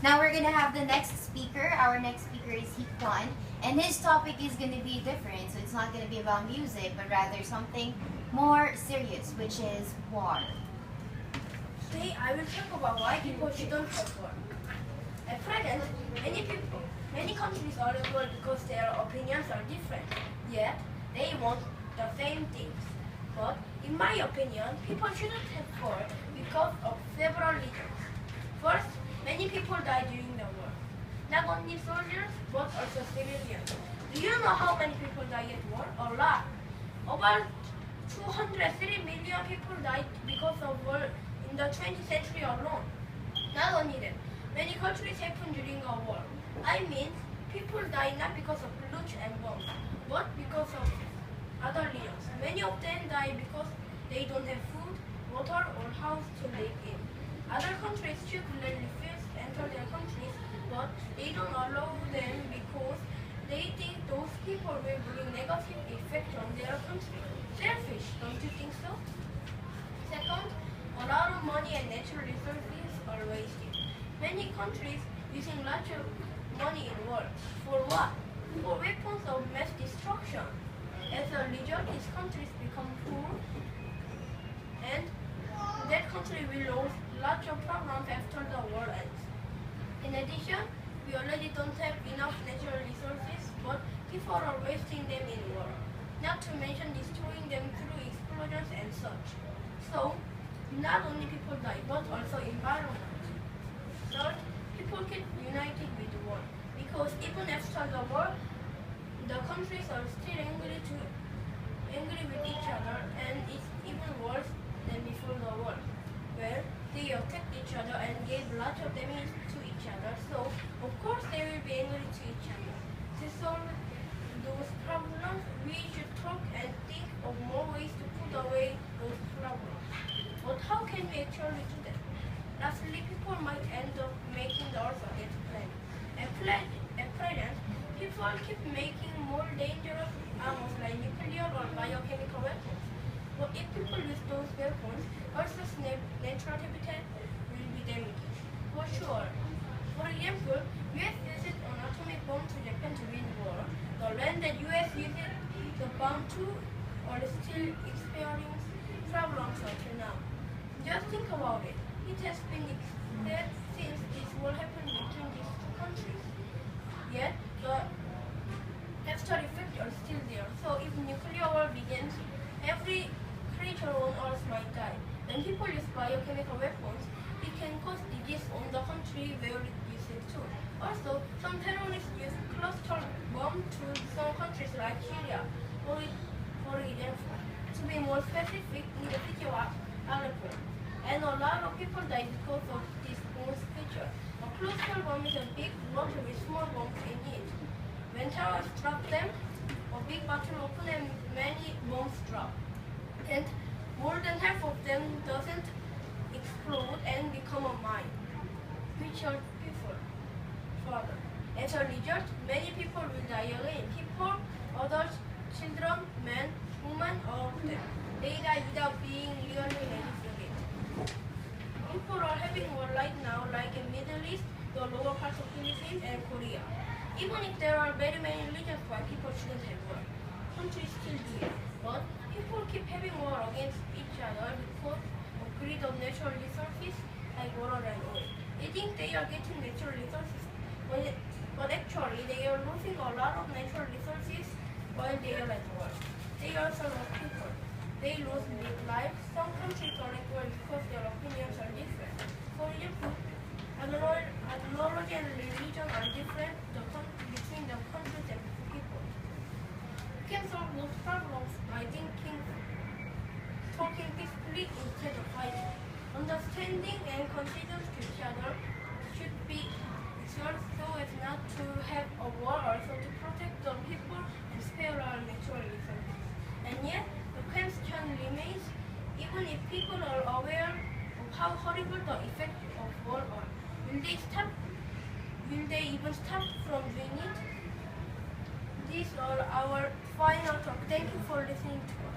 Now we're gonna have the next speaker. Our next speaker is Hee Kwan, and his topic is gonna be different. So it's not gonna be about music, but rather something more serious, which is war. Today I will talk about why people shouldn't have war. At present, many countries are at war because their opinions are different, yet they want the same things. But in my opinion, people shouldn't have war because of several reasons. First, many people die during the war. Not only soldiers, but also civilians. Do you know how many people die at war? A lot. About 203 million people died because of war in the 20th century alone. Not only that, many countries happened during a war. I mean, people die not because of bullets and bombs, but because of other reasons. Many of them die because they don't have food, water, or house to live in. Other countries secretly refuse to enter their countries, but they don't allow them because they think those people will bring negative effect on their country. Selfish, don't you think so? Second, a lot of money and natural resources are wasted. Many countries using lots of money in war. For what? For weapons of mass destruction. As a result, these countries become poor, and that country will lose lots of problems after the war ends. In addition, we already don't have enough natural resources, but people are wasting them in war. Not to mention destroying them through explosions and such. So, not only people die, but also environment. Third, people get united with war, because even after the war, the countries are still angry with each other, and it's even worse than before the war, where they attacked each other and gave lots of damage to each other. So, of course, they will be angry to each other. To solve those problems, we should talk and think of more ways to put away those problems. But how can we actually do that? Lastly, people might end up making the earth against planet. At present, people keep making more dangerous arms like nuclear or biochemical weapons. But if people use those weapons, Earth's natural habitat will be damaged. For sure. For example, US used an atomic bomb to Japan to win war. The land that US used the bomb to are still experiencing problems until now. Just think about it. It has been said since this war happened between these two countries. Yet, the after effects are still there. So if nuclear war begins, every creature on Earth might die. When people use biochemical weapons, it can cause disease on the country where it used it too. Also, some terrorists use cluster bomb to some countries like Syria, for example. To be more specific, in the city of Aleppo. And a lot of people died because of this bomb's feature. A cluster bomb is a big block with small bombs in it. When terrorists drop them, a big battle opens and many bombs drop. And more than half of them doesn't explode and become a mine, which hurt people further. As a result, many people will die again. People, adults, children, men, women, all of them. They die without being really ready for it. People are having war right now, like in Middle East, the lower parts of Philippines and Korea. Even if there are very many reasons why people shouldn't have war, countries still do it. But people keep having war against each other because of greed of natural resources like water and oil. They think they are getting natural resources, but actually they are losing a lot of natural resources while they are at war. They also lose people. They lose lives. Some countries are at war because their opinions are different. For example, ideology and religion are different between the countries and people. We can solve those problems by talking peacefully instead of fighting. Understanding and consider to each other should be exerted so as not to have a war, also to protect the people and spare our natural resources. And yet, the question remains, even if people are aware of how horrible the effects of war are, will they stop? Will they even stop from doing it? These are our final talk. Thank you for listening to us.